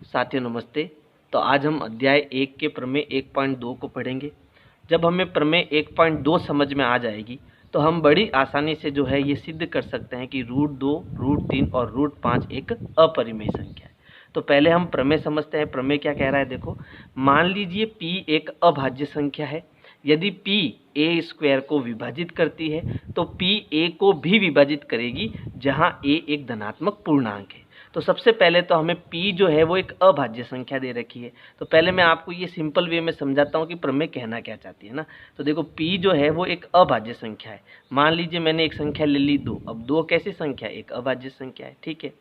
साथियों नमस्ते। तो आज हम अध्याय 1 के प्रमेय 1.2 को पढ़ेंगे। जब हमें प्रमेय 1.2 समझ में आ जाएगी तो हम बड़ी आसानी से जो है ये सिद्ध कर सकते हैं कि √2, √3 और √5 एक अपरिमेय संख्या है। तो पहले हम प्रमेय समझते हैं। प्रमेय क्या कह रहा है, देखो मान लीजिए p एक अभाज्य संख्या है। यदि p a² को विभाजित करती है तो p a को भी विभाजित करेगी जहां a एक धनात्मक पूर्णांक है। तो सबसे पहले तो हमें p जो है वो एक अभाज्य संख्या दे रखी है। तो पहले मैं आपको ये सिंपल वे में समझाता हूँ कि प्रमेय कहना क्या चाहती है ना। तो देखो p जो है वो एक अभाज्य संख्या है। मान लीजिए मैंने एक संख्या ले ली 2। अब 2 कैसी संख्या है, एक अभाज्य संख्या है, ठीक है।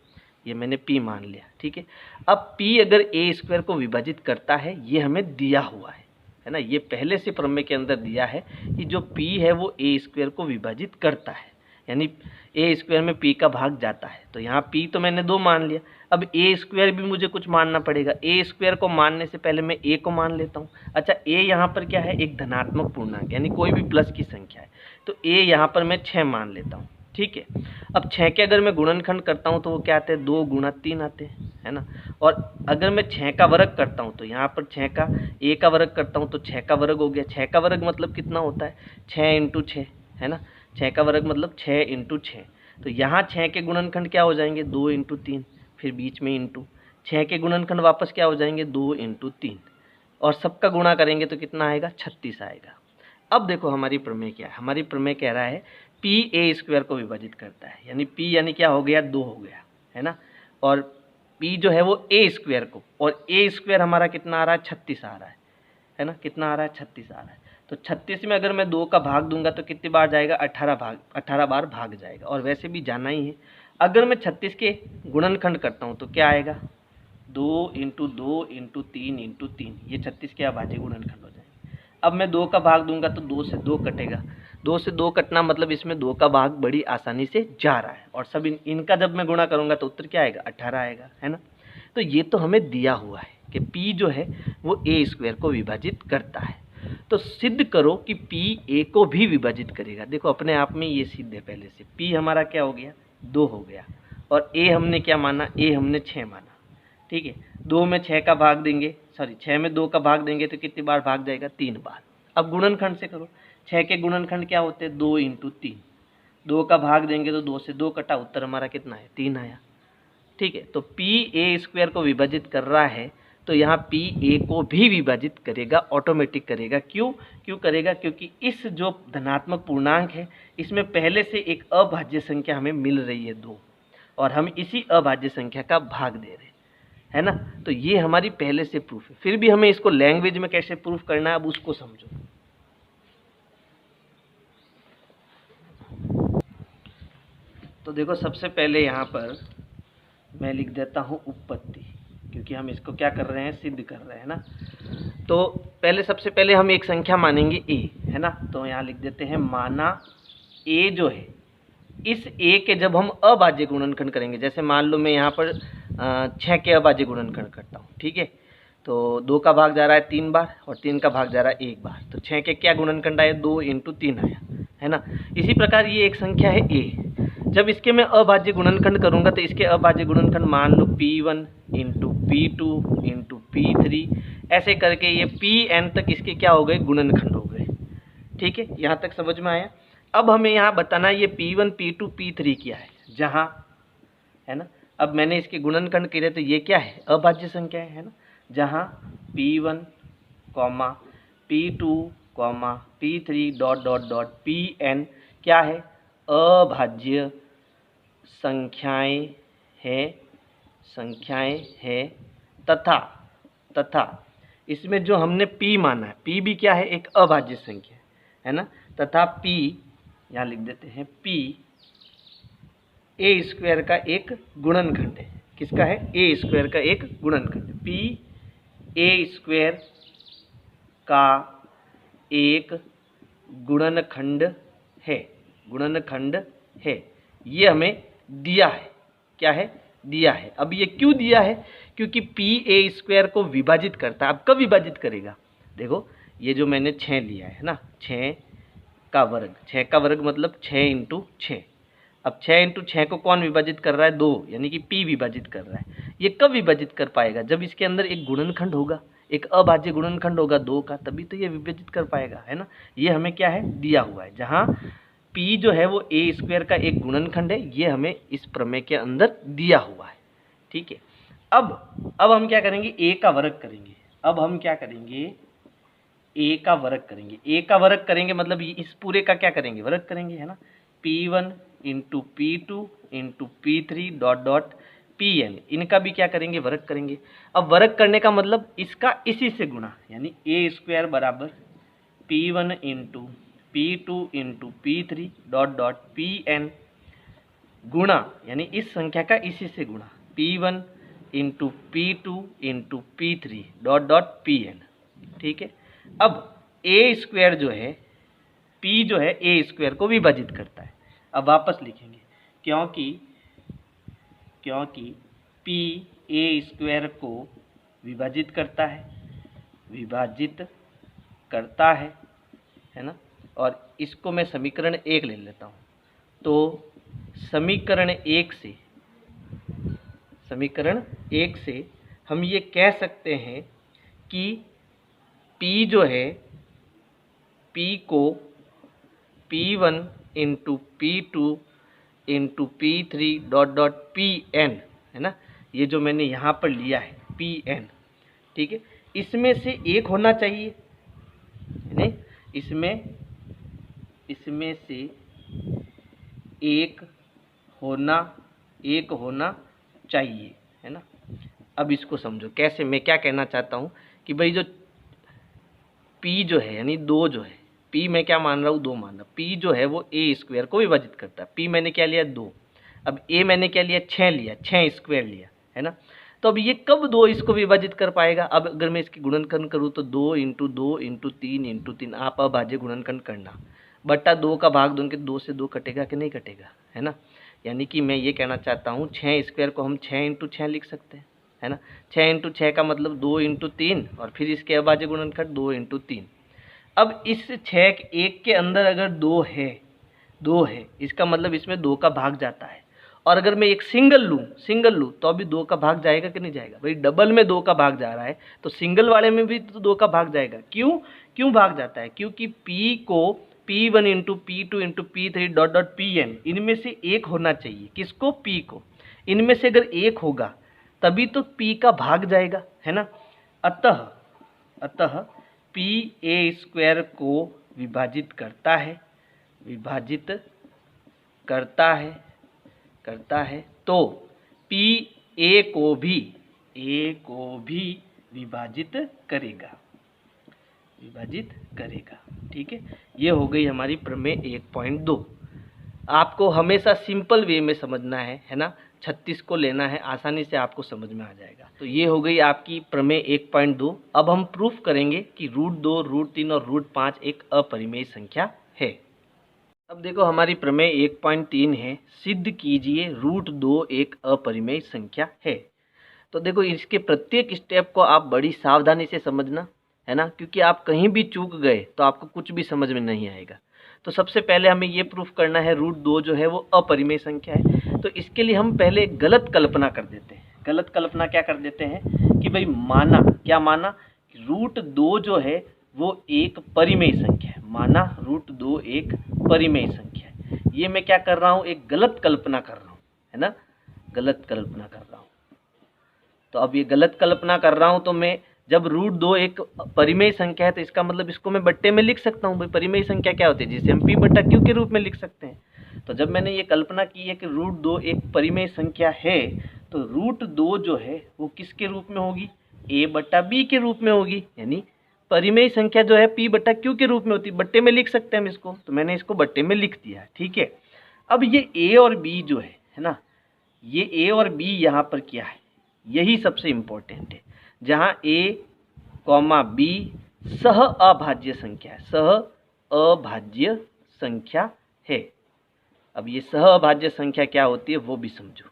ये मैंने p मान लिया, ठीक है। अब p अगर a² को विभाजित करता है, ये हमें दिया हुआ है ना। ये पहले से प्रमेय के अंदर दिया है कि जो p है वो a² को विभाजित करता है, यानी a² में p का भाग जाता है। तो यहाँ p तो मैंने 2 मान लिया। अब a² भी मुझे कुछ मानना पड़ेगा। a² को मानने से पहले मैं a को मान लेता हूँ। अच्छा, a यहाँ पर क्या है, एक धनात्मक पूर्णांक यानी कोई भी प्लस की संख्या है। तो a यहाँ पर मैं 6 मान लेता हूँ, ठीक है। अब 6 के अगर मैं गुणनखंड करता हूँ तो वो क्या आते हैं, 2 गुणा 3 आते हैं, है ना। और अगर मैं 6 का वर्ग करता हूँ तो यहाँ पर 6 का a का वर्ग करता हूँ तो 6 का वर्ग हो गया। 6 का वर्ग मतलब कितना होता है, 6 × 6, है ना। 6 का वर्ग मतलब 6 × 6। तो यहाँ 6 के गुणनखंड क्या हो जाएंगे, 2 × 3, फिर बीच में इंटू 6 के गुणनखंड वापस क्या हो जाएंगे, 2 × 3, और सबका गुणा करेंगे तो कितना आएगा, 36 आएगा। अब देखो हमारी प्रमेय क्या है। हमारी प्रमेय कह रहा है p a² को विभाजित करता है, यानी p यानी क्या हो गया, 2 हो गया, है ना। और p जो है वो a² को, और a² हमारा कितना आ रहा है, 36 आ रहा है ना। कितना आ रहा है, 36 आ रहा है। तो 36 में अगर मैं 2 का भाग दूंगा तो कितनी बार जाएगा, 18 बार भाग जाएगा, और वैसे भी जाना ही है। अगर मैं 36 के गुणनखंड करता हूँ तो क्या आएगा, 2 × 2 × 3 × 3, ये 36 के अभाज्य गुणनखंड हो जाएंगे। अब मैं 2 का भाग दूंगा तो 2 से 2 कटेगा। 2 से 2 कटना मतलब इसमें 2 का भाग बड़ी आसानी से जा रहा है, और सब इनका जब मैं गुणा करूंगा तो उत्तर क्या आएगा, 18 आएगा, है ना। तो ये तो हमें दिया हुआ है कि p जो है वो a² को विभाजित करता है। तो सिद्ध करो कि p a को भी विभाजित करेगा। देखो अपने आप में ये सिद्ध है। पहले से p हमारा क्या हो गया, 2 हो गया, और a हमने क्या माना, a हमने 6 माना, ठीक है। 2 में 6 का भाग देंगे, 6 में 2 का भाग देंगे तो कितनी बार भाग जाएगा, 3 बार। अब गुणनखंड से करो। 6 के गुणनखंड क्या होते हैं, 2 × 3। 2 का भाग देंगे तो 2 से 2 कटा, उत्तर हमारा कितना है, 3 आया, ठीक है। तो p a² को विभाजित कर रहा है तो यहाँ p a को भी विभाजित करेगा, ऑटोमेटिक करेगा। क्यों करेगा, क्योंकि इस जो धनात्मक पूर्णांक है इसमें पहले से एक अभाज्य संख्या हमें मिल रही है 2, और हम इसी अभाज्य संख्या का भाग दे रहे हैं, है ना। तो ये हमारी पहले से प्रूफ है। फिर भी हमें इसको लैंग्वेज में कैसे प्रूफ करना है, अब उसको समझो। तो देखो सबसे पहले यहाँ पर मैं लिख देता हूँ उत्पत्ति, क्योंकि हम इसको क्या कर रहे हैं, सिद्ध कर रहे हैं ना। तो सबसे पहले हम एक संख्या मानेंगे a, है ना। तो यहाँ लिख देते हैं, माना a जो है, इस a के जब हम अभाज्य गुणनखंड करेंगे, जैसे मान लो मैं यहाँ पर 6 के अभाज्य गुणनखंड करता हूँ, ठीक है। तो 2 का भाग जा रहा है 3 बार, और 3 का भाग जा रहा है 1 बार। तो 6 के क्या गुणनखंड आए, 2 × 3 आया, है ना। इसी प्रकार ये एक संख्या है a। जब इसके मैं अभाज्य गुणनखंड करूंगा तो इसके अभाज्य गुणनखंड मान लो p1 × p2 × p3, ऐसे करके ये pn तक इसके क्या हो गए, गुणनखंड हो गए, ठीक है। यहाँ तक समझ में आया। अब हमें यहाँ बताना ये p1 p2 p3 क्या है, जहाँ, है ना। अब मैंने इसके गुणनखंड करे तो ये क्या है, अभाज्य संख्या है ना। जहाँ p1, p2, p3 ... pn क्या है, अभाज्य संख्याएं है तथा इसमें जो हमने p माना है, p भी क्या है, एक अभाज्य संख्या है ना। तथा p, यहाँ लिख देते हैं, p a² का एक गुणनखंड है। किसका है, a² का एक गुणनखंड। p a² का एक गुणनखंड है, ये हमें दिया है। क्या है, दिया है। अब ये क्यों दिया है, क्योंकि p a² को विभाजित करता है। अब कब विभाजित करेगा, देखो ये जो मैंने 6 लिया है ना, 6 का वर्ग मतलब 6 × 6। अब 6 × 6 को कौन विभाजित कर रहा है, 2, यानी कि p विभाजित कर रहा है। ये कब विभाजित कर पाएगा? जब इसके अंदर एक गुणनखंड होगा, एक अभाज्य गुणनखंड होगा 2 का, तभी तो ये विभाजित कर पाएगा, है ना। ये हमें क्या है, दिया हुआ है, जहाँ p जो है वो ए स्क्वायर का एक गुणनखंड है, ये हमें इस प्रमेय के अंदर दिया हुआ है, ठीक है। अब हम क्या करेंगे, a का वर्ग करेंगे। अब हम क्या करेंगे, a का वर्ग करेंगे। a का वर्ग करेंगे मतलब इस पूरे का क्या करेंगे, वर्ग करेंगे, है ना। p1 into p2 into p3 dot dot pn, इनका भी क्या करेंगे, वर्ग करेंगे। अब वर्ग करने का मतलब इसका इसी से गुणा, यानी a स्क्वायर बराबर p1 into p2 into p3 dot dot pn गुणा, यानी इस संख्या का इसी से गुणा p1 into p2 into p3 dot dot pn, ठीक है। अब a स्क्वायर जो है, p जो है a स्क्वायर को विभाजित करता है। अब वापस लिखेंगे, क्योंकि p a स्क्वायर को विभाजित करता है ना। और इसको मैं समीकरण 1 ले लेता हूँ। तो समीकरण 1 से हम ये कह सकते हैं कि p जो है, p को p1 into p2 into p3 dot dot pn, है ना, ये जो मैंने यहाँ पर लिया है pn, ठीक है, इसमें से एक होना चाहिए, नहीं, इसमें से एक होना चाहिए, है ना। अब इसको समझो कैसे, मैं क्या कहना चाहता हूँ कि भाई जो p जो है, यानी 2 जो है, p मैं क्या मान रहा हूँ, 2 मान रहा हूँ। p जो है वो a स्क्वायर को विभाजित करता है। p मैंने क्या लिया, 2। अब a मैंने क्या लिया, 6 स्क्वायर लिया, है ना। तो अब ये कब 2 इसको विभाजित कर पाएगा? अब अगर मैं इसकी गुणनखंड करूँ तो 2 इंटू 2 इंटू 3 इंटू 3, आप अभाज्य गुणनखंड करना, बटा 2 का भाग दूंगे, 2 से 2 कटेगा कि नहीं कटेगा, है ना। यानी कि मैं ये कहना चाहता हूँ 6 स्क्वायर को हम 6 इंटू 6 लिख सकते हैं, है ना। 6 इंटू 6 का मतलब 2 इंटू 3 और फिर इसके अभाज्य गुणनखंड 2 इंटू 3। अब इस 6 1 के अंदर अगर 2 है, इसका मतलब इसमें 2 का भाग जाता है। और अगर मैं एक सिंगल लूँ तो अभी 2 का भाग जाएगा कि नहीं जाएगा? भाई डबल में 2 का भाग जा रहा है, तो सिंगल वाले में भी तो 2 का भाग जाएगा। क्यों भाग जाता है? क्योंकि p को p1 into p2 into p3 dot dot pn, इनमें से एक होना चाहिए। किसको? p को। इनमें से अगर एक होगा तभी तो p का भाग जाएगा, है ना। अतः p a स्क्वायर को विभाजित करता है, तो p a को भी विभाजित करेगा, ठीक है। ये हो गई हमारी प्रमेय 1.2। आपको हमेशा सिंपल वे में समझना है ना। 36 को लेना है, आसानी से आपको समझ में आ जाएगा। तो ये हो गई आपकी प्रमेय 1.2। अब हम प्रूफ करेंगे कि √2, √3 और √5 एक अपरिमेय संख्या है। अब देखो हमारी प्रमेय 1.3 है, सिद्ध कीजिए √2 एक अपरिमेय संख्या है। तो देखो इसके प्रत्येक स्टेप को आप बड़ी सावधानी से समझना, है ना, क्योंकि आप कहीं भी चूक गए तो आपको कुछ भी समझ में नहीं आएगा। तो सबसे पहले हमें ये प्रूफ करना है √2 जो है वो अपरिमेय संख्या है। तो इसके लिए हम पहले एक गलत कल्पना कर देते हैं। गलत कल्पना क्या कर देते हैं कि भाई माना √2 जो है वो एक परिमेय संख्या है। माना √2 एक परिमेय संख्या है। ये मैं क्या कर रहा हूँ, एक गलत कल्पना कर रहा हूँ, है ना, गलत कल्पना कर रहा हूँ। तो अब ये गलत कल्पना कर रहा हूँ, तो मैं जब √2 एक परिमेय संख्या है तो इसका मतलब इसको मैं बट्टे में लिख सकता हूँ। भाई परिमेय संख्या क्या होती है, जिसे हम p बटा q के रूप में लिख सकते हैं। तो जब मैंने ये कल्पना की है कि √2 एक परिमेय संख्या है, तो √2 जो है वो किसके रूप में होगी, a बटा b के रूप में होगी। यानी परिमेय संख्या जो है p बटा q के रूप में होती है, बट्टे में लिख सकते हैं हम इसको। तो मैंने इसको बट्टे में लिख दिया है, ठीक है। अब ये a और b जो है ना, ये a और b यहाँ पर क्या है, यही सबसे इम्पोर्टेंट है। जहाँ a, b सह अभाज्य संख्या है। अब ये सह अभाज्य संख्या क्या होती है वो भी समझो,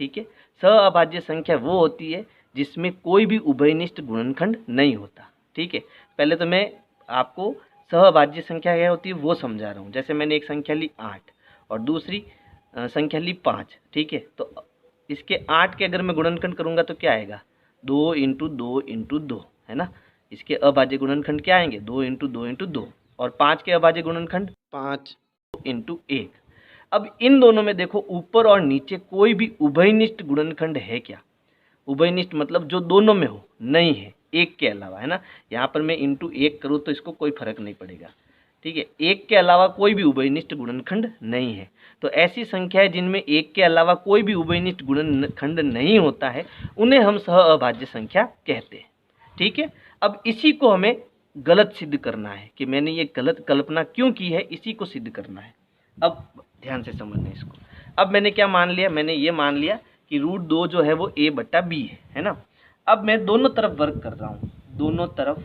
ठीक है। सह अभाज्य संख्या वो होती है जिसमें कोई भी उभयनिष्ठ गुणनखंड नहीं होता, ठीक है। पहले तो मैं आपको सह अभाज्य संख्या क्या होती है वो समझा रहा हूँ। जैसे मैंने एक संख्या ली 8 और दूसरी संख्या ली 5, ठीक है। तो इसके 8 के अगर मैं गुणनखंड करूँगा तो क्या आएगा, 2 इंटू 2 इंटू 2, है ना। इसके अभाज्य गुणनखंड क्या आएंगे, 2 इंटू 2 इंटू 2, और 5 के अभाज्य गुणनखंड 5 इंटू 1। अब इन दोनों में देखो ऊपर और नीचे कोई भी उभयनिष्ठ गुणनखंड है क्या, उभयनिष्ठ मतलब जो दोनों में हो, नहीं है, एक के अलावा, है ना। यहाँ पर मैं इंटू 1 करूँ तो इसको कोई फर्क नहीं पड़ेगा, ठीक है। एक के अलावा कोई भी उभयनिष्ठ गुणनखंड नहीं है। तो ऐसी संख्या है जिनमें एक के अलावा कोई भी उभयनिष्ठ गुणनखंड नहीं होता है, उन्हें हम सह अभाज्य संख्या कहते हैं, ठीक है। अब इसी को हमें गलत सिद्ध करना है कि मैंने ये गलत कल्पना क्यों की है, इसी को सिद्ध करना है। अब ध्यान से समझना इसको। अब मैंने क्या मान लिया, मैंने ये मान लिया कि √2 जो है वो a/b है ना। अब मैं दोनों तरफ वर्ग कर रहा हूँ, दोनों तरफ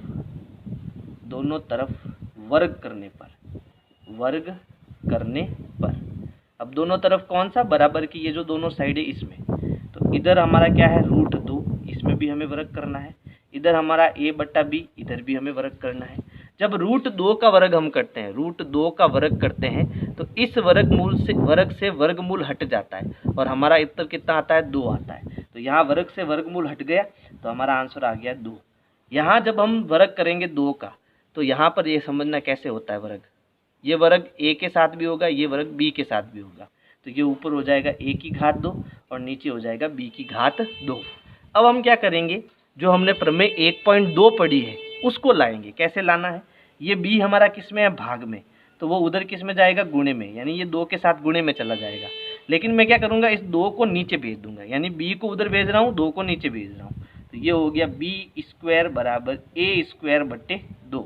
वर्ग करने पर अब दोनों तरफ कौन सा, बराबर की ये जो दोनों साइड है इसमें, तो इधर हमारा क्या है √2, इसमें भी हमें वर्ग करना है, इधर हमारा a/b, इधर भी हमें वर्ग करना है। जब √2 का वर्ग हम करते हैं, √2 का वर्ग करते हैं तो इस वर्ग से वर्गमूल हट जाता है और हमारा उत्तर कितना आता है, 2 आता है। तो यहाँ वर्ग से वर्गमूल हट गया तो हमारा आंसर आ गया 2। यहाँ जब हम वर्ग करेंगे 2 का, तो यहाँ पर ये समझना कैसे होता है वर्ग, ये वर्ग a के साथ भी होगा, ये वर्ग b के साथ भी होगा, तो ये ऊपर हो जाएगा a की घात 2 और नीचे हो जाएगा b की घात 2। अब हम क्या करेंगे, जो हमने प्रमेय 1.2 पढ़ी है उसको लाएंगे। कैसे लाना है, ये b हमारा किस में है, भाग में, तो वो उधर किस में जाएगा, गुणे में, यानी ये 2 के साथ गुणे में चला जाएगा। लेकिन मैं क्या करूँगा, इस 2 को नीचे भेज दूंगा, यानी b को उधर भेज रहा हूँ, 2 को नीचे भेज रहा हूँ, तो ये हो गया b² बराबर a²/2,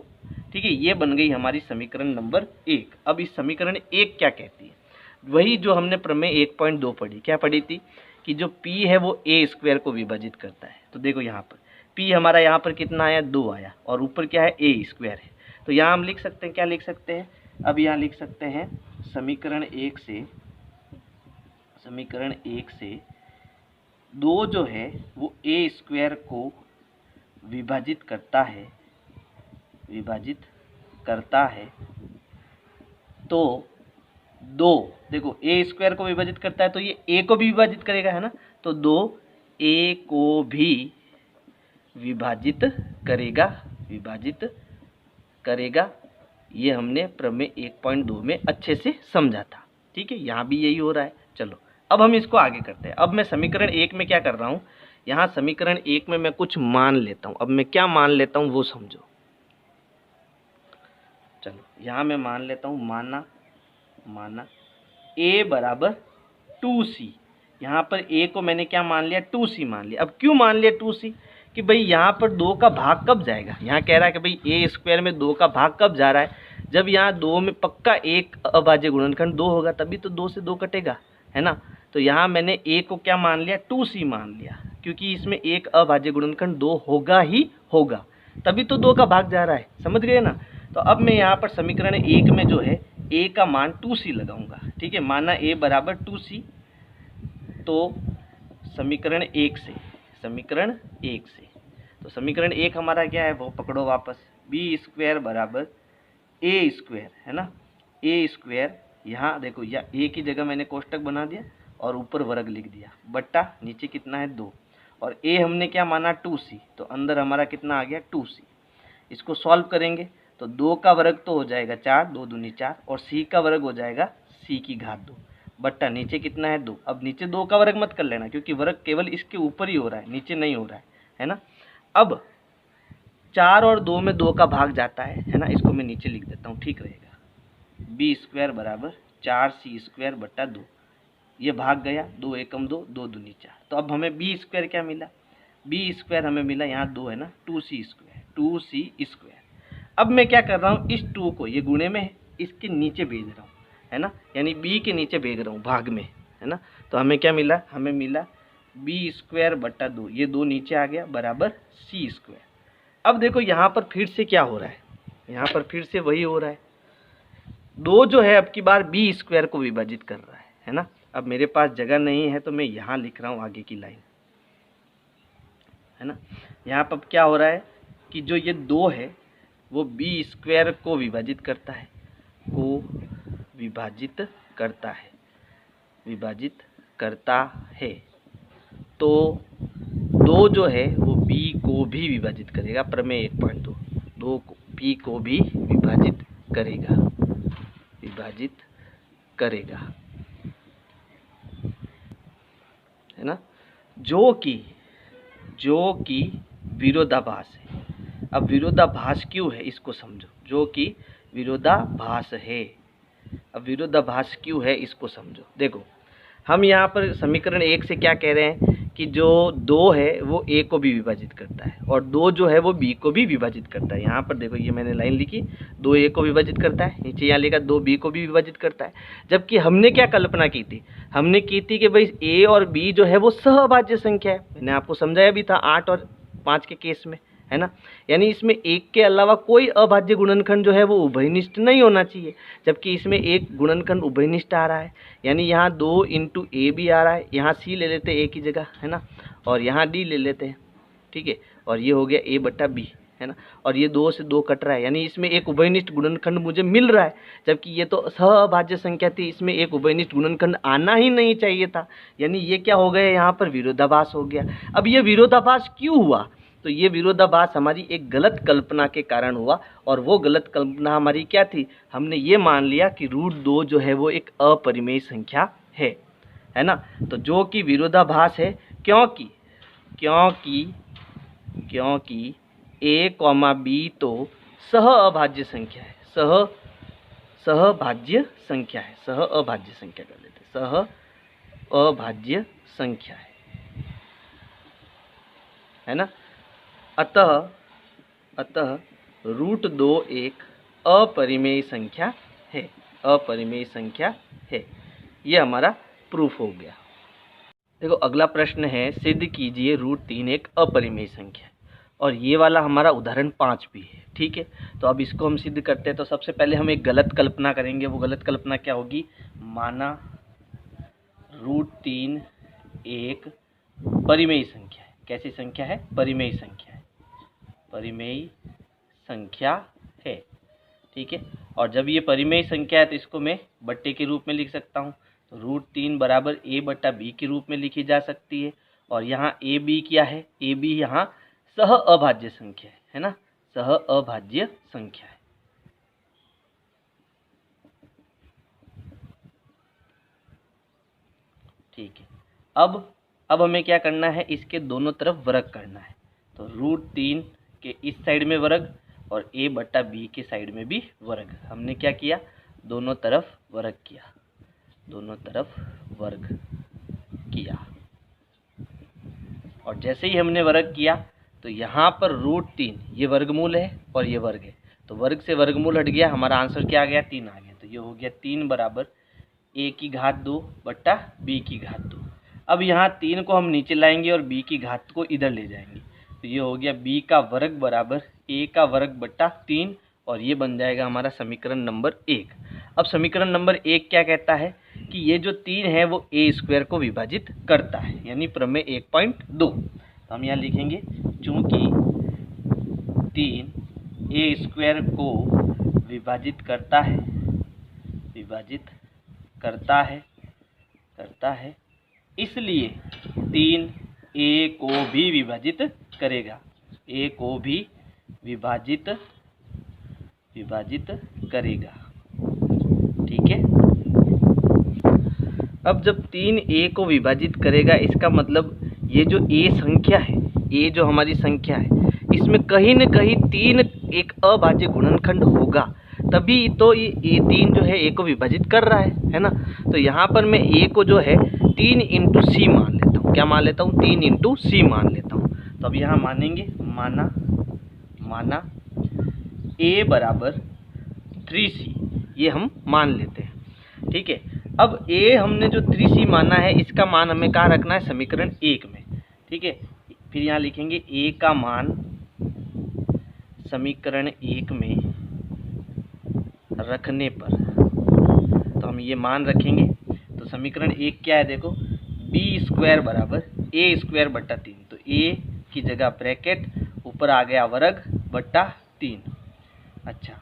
ठीक है। ये बन गई हमारी समीकरण नंबर 1। अब इस समीकरण 1 क्या कहती है, वही जो हमने प्रमेय 1.2 पढ़ी, क्या पढ़ी थी कि जो p है वो a² को विभाजित करता है। तो देखो यहाँ पर p हमारा यहाँ पर कितना आया, 2 आया, और ऊपर क्या है, a² है। तो यहाँ हम लिख सकते हैं, क्या लिख सकते हैं, अब यहाँ लिख सकते हैं समीकरण 1 से 2 जो है वो a² को विभाजित करता है, तो 2 देखो a² को विभाजित करता है तो ये a को भी विभाजित करेगा, है ना, तो 2 a को भी विभाजित करेगा। ये हमने प्रमेय 1.2 में अच्छे से समझा था, ठीक है। यहाँ भी यही हो रहा है। चलो अब हम इसको आगे करते हैं। अब मैं समीकरण 1 में क्या कर रहा हूँ, यहाँ समीकरण 1 में मैं कुछ मान लेता हूँ। अब मैं क्या मान लेता हूँ वो समझो। चलो यहाँ मैं मान लेता हूँ, माना a बराबर 2c। यहाँ पर a को मैंने क्या मान लिया, 2c मान लिया। अब क्यों मान लिया 2c, कि भाई यहाँ पर 2 का भाग कब जाएगा, यहाँ कह रहा है कि भाई a² में 2 का भाग कब जा रहा है, जब यहाँ 2 में पक्का एक अभाज्य गुणनखंड 2 होगा, तभी तो 2 से 2 कटेगा, है ना। तो यहाँ मैंने a को क्या मान लिया, 2c मान लिया, क्योंकि इसमें एक अभाज्य गुणनखंड 2 होगा ही होगा, तभी तो 2 का भाग जा रहा है, समझ गए ना। तो अब मैं यहाँ पर समीकरण 1 में जो है a का मान 2c लगाऊंगा, ठीक है। माना a बराबर 2c, तो समीकरण 1 से तो समीकरण 1 हमारा क्या है, वो पकड़ो वापस, b² बराबर a², है ना, a²। यहाँ देखो या a की जगह मैंने कोष्टक बना दिया और ऊपर वर्ग लिख दिया, बट्टा नीचे कितना है 2, और a हमने क्या माना 2c, तो अंदर हमारा कितना आ गया 2c। इसको सॉल्व करेंगे तो 2 का वर्ग तो हो जाएगा 4, 2 दूनी 4, और c का वर्ग हो जाएगा c की घात 2, बट्टा नीचे कितना है 2। अब नीचे 2 का वर्ग मत कर लेना, क्योंकि वर्ग केवल इसके ऊपर ही हो रहा है, नीचे नहीं हो रहा है ना। अब 4 और 2 में 2 का भाग जाता है ना, इसको मैं नीचे लिख देता हूँ, ठीक रहेगा। b² बराबर 4c² बट्टा 2, ये भाग गया, 2 एकम 2, 2 दूनी 4। तो अब हमें b² क्या मिला, b² हमें मिला, यहाँ 2 है ना, 2c²। अब मैं क्या कर रहा हूँ, इस 2 को, ये गुणे में है, इसके नीचे भेज रहा हूँ, है ना, यानी b के नीचे भेज रहा हूँ भाग में, है ना। तो हमें क्या मिला, हमें मिला b² बट्टा 2, ये 2 नीचे आ गया, बराबर c²। अब देखो यहाँ पर फिर से क्या हो रहा है, यहाँ पर फिर से वही हो रहा है, 2 जो है अब की बार b² को विभाजित कर रहा है ना। अब मेरे पास जगह नहीं है तो मैं यहाँ लिख रहा हूँ आगे की लाइन, है ना। यहाँ पर क्या हो रहा है कि जो ये 2 है वो b² को विभाजित करता है, तो 2 जो है वो b को भी विभाजित करेगा, प्रमेय 1.2 2 को p को भी विभाजित करेगा, है ना, जो कि विरोधाभास है। अब विरोधाभास क्यों है इसको समझो, जो कि विरोधाभास है। अब विरोधाभास क्यों है इसको समझो। देखो हम यहाँ पर समीकरण 1 से क्या कह रहे हैं कि जो 2 है वो a को भी विभाजित करता है और 2 जो है वो b को भी विभाजित करता है। यहाँ पर देखो ये मैंने लाइन लिखी, 2 a को विभाजित करता है, नीचे यहाँ लिखा 2 b को भी विभाजित करता है। जबकि हमने क्या कल्पना की थी, हमने की थी कि भाई a और b जो है वो सहभाज्य संख्या है। मैंने आपको समझाया भी था 8 और 5 के केस में, है ना। यानी इसमें एक के अलावा कोई अभाज्य गुणनखंड जो है वो उभयनिष्ठ नहीं होना चाहिए, जबकि इसमें एक गुणनखंड उभयनिष्ठ आ रहा है। यानी यहाँ 2 इंटू ए भी आ रहा है, यहाँ सी ले लेते हैं ए की जगह, है ना, और यहाँ डी ले लेते हैं, ठीक है, और ये हो गया a बटा बी, है ना, और ये 2 से 2 कट रहा है, यानी इसमें एक उभयनिष्ठ गुणनखंड मुझे मिल रहा है। जबकि ये तो सहभाज्य संख्या थी, इसमें एक उभयनिष्ठ गुणनखंड आना ही नहीं चाहिए था। यानी ये क्या हो गया, यहाँ पर विरोधाभास हो गया। अब ये विरोधाभास क्यों हुआ, तो ये विरोधाभास हमारी एक गलत कल्पना के कारण हुआ। और वो गलत कल्पना हमारी क्या थी, हमने ये मान लिया कि √2 जो है वो एक अपरिमेय संख्या है ना। तो जो कि विरोधाभास है क्योंकि a, b तो सहअभाज्य संख्या है, सहअभाज्य संख्या कर लेते, सहअभाज्य संख्या है ना। अतः √2 एक अपरिमेय संख्या है, ये हमारा प्रूफ हो गया। देखो अगला प्रश्न है, सिद्ध कीजिए √3 एक अपरिमेय संख्या है। और ये वाला हमारा उदाहरण 5 भी है, ठीक है। तो अब इसको हम सिद्ध करते हैं। तो सबसे पहले हम एक गलत कल्पना करेंगे। वो गलत कल्पना क्या होगी, माना √3 एक परिमेय संख्या है। कैसी संख्या है, परिमेय संख्या है, ठीक है। और जब ये परिमेय संख्या है तो इसको मैं बट्टे के रूप में लिख सकता हूँ। तो √3 बराबर a बटा b के रूप में लिखी जा सकती है। और यहाँ a b क्या है, a b यहाँ सहअभाज्य संख्या है ना, सहअभाज्य संख्या है। ठीक है। अब हमें क्या करना है, इसके दोनों तरफ वर्ग करना है। तो √3 के इस साइड में वर्ग और a बटा b के साइड में भी वर्ग। हमने क्या किया, दोनों तरफ वर्ग किया। और जैसे ही हमने वर्ग किया तो यहाँ पर √3 ये वर्गमूल है और ये वर्ग है, तो वर्ग से वर्गमूल हट गया, हमारा आंसर क्या आ गया, 3 आ गया। तो ये हो गया 3 बराबर a की घात 2 बटा b की घात 2। अब यहाँ 3 को हम नीचे लाएंगे और b की घात को इधर ले जाएंगे। तो ये हो गया b का वर्ग बराबर a का वर्ग बटा 3, और ये बन जाएगा हमारा समीकरण नंबर 1। अब समीकरण नंबर 1 क्या कहता है कि ये जो 3 है वो a² को विभाजित करता है, यानी प्रमेय 1.2। तो हम यहाँ लिखेंगे, चूँकि 3 a² को विभाजित करता है, इसलिए 3 a को भी विभाजित करेगा, ठीक है। अब जब 3 a को विभाजित करेगा, इसका मतलब ये जो a संख्या है, a जो हमारी संख्या है, इसमें कहीं न कहीं 3 एक अभाज्य गुणनखंड होगा, तभी तो ये 3 जो है a को विभाजित कर रहा है ना। तो यहाँ पर मैं a को जो है 3 इंटू सी मान लेता हूँ। क्या मान लेता हूँ, 3 इंटू सी मान लेता हूँ। तो अब यहाँ मानेंगे, माना a बराबर 3c, ये हम मान लेते हैं, ठीक है। अब a हमने जो 3c माना है, इसका मान हमें कहाँ रखना है, समीकरण 1 में, ठीक है। फिर यहाँ लिखेंगे a का मान समीकरण 1 में रखने पर, तो हम ये मान रखेंगे। तो समीकरण 1 क्या है, देखो b² बराबर a² बटा 3। तो a की जगह ब्रैकेट, ऊपर आ गया वर्ग बटा 3। अच्छा,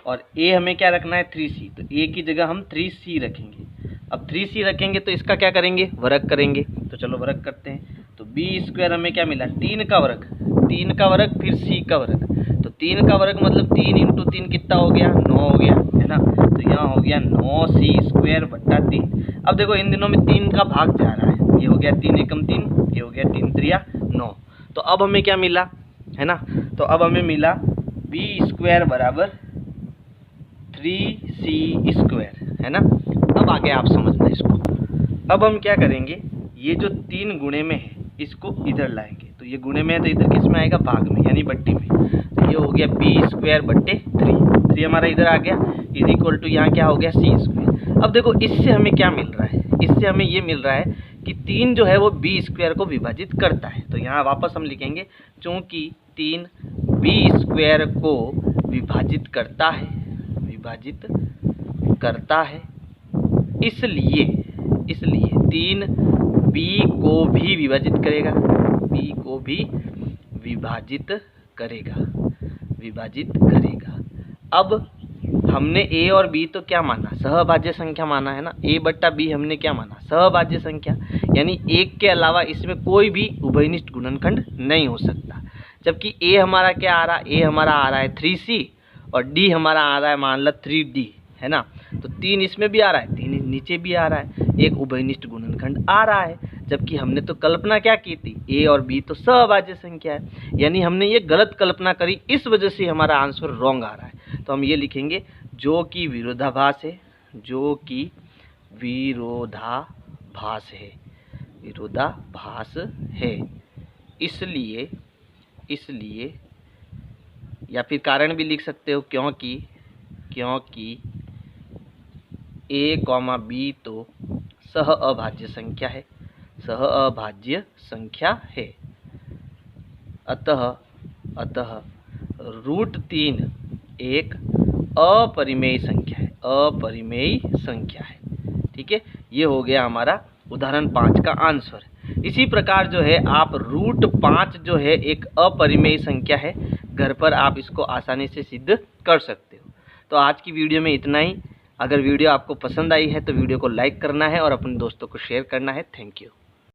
और a हमें क्या रखना है, 3c। तो a की जगह हम 3c रखेंगे। अब 3c रखेंगे तो इसका क्या करेंगे, वर्ग करेंगे। तो चलो वर्ग करते हैं। तो बी स्क्वायर हमें क्या मिला 3 का वर्ग, 3 का वर्ग फिर सी का वर्ग, तो 3 का वर्ग मतलब 3 इंटू 3 कितना हो गया 9 हो गया, है ना। तो यहाँ हो गया 9c स्क्वायर बट्टा 3। अब देखो इन दिनों में 3 का भाग जा रहा है, ये हो गया 3 एकम 3, ये हो गया 3 त्रिया 9। तो अब हमें क्या मिला, है ना, तो अब हमें मिला बी स्क्वायर बराबर 3c स्क्वायर, है ना। अब आगे आप समझना इसको। अब हम क्या करेंगे, ये जो 3 गुणे में है इसको इधर लाएंगे, तो ये गुणे में है तो इधर किस में आएगा भाग में यानी बट्टी में। तो ये हो गया बी स्क्वायर बट्टे 3 हमारा इधर आ गया इज इक्वल टू यहाँ क्या हो गया सी स्क्वायर। अब देखो इससे हमें क्या मिल रहा है, इससे हमें ये मिल रहा है कि 3 जो है वो बी स्क्वायर को विभाजित करता है। तो यहाँ वापस हम लिखेंगे चूँकि 3 बी स्क्वायर को विभाजित करता है, विभाजित करता है, इसलिए 3 बी को भी विभाजित करेगा, बी को भी विभाजित करेगा। अब हमने ए और बी तो क्या माना सहभाज्य संख्या माना, है ना। ए बट्टा बी हमने क्या माना सहभाज्य संख्या, यानी एक के अलावा इसमें कोई भी उभयनिष्ठ गुणनखंड नहीं हो सकता। जबकि ए हमारा क्या आ रहा है, ए हमारा आ रहा है 3c और डी हमारा आ रहा है मान लो 3d, है ना। तो 3 इसमें भी आ रहा है, 3 नीचे भी आ रहा है, एक उभयनिष्ठ गुणनखंड आ रहा है। जबकि हमने तो कल्पना क्या की थी, ए और बी तो सहभाज्य संख्या है, यानी हमने ये गलत कल्पना करी, इस वजह से हमारा आंसर रॉन्ग आ रहा है। तो हम ये लिखेंगे जो कि विरोधाभास है, जो कि विरोधाभास है, विरोधाभास है, इसलिए या फिर कारण भी लिख सकते हो क्योंकि ए कॉमा बी तो सह अभाज्य संख्या है, सह अभाज्य संख्या है। अतः √3 एक अपरिमेय संख्या है, अपरिमेय संख्या है। ठीक है, ये हो गया हमारा उदाहरण 5 का आंसर। इसी प्रकार जो है आप √5 जो है एक अपरिमेय संख्या है, घर पर आप इसको आसानी से सिद्ध कर सकते हो। तो आज की वीडियो में इतना ही। अगर वीडियो आपको पसंद आई है तो वीडियो को लाइक करना है और अपने दोस्तों को शेयर करना है। Thank you.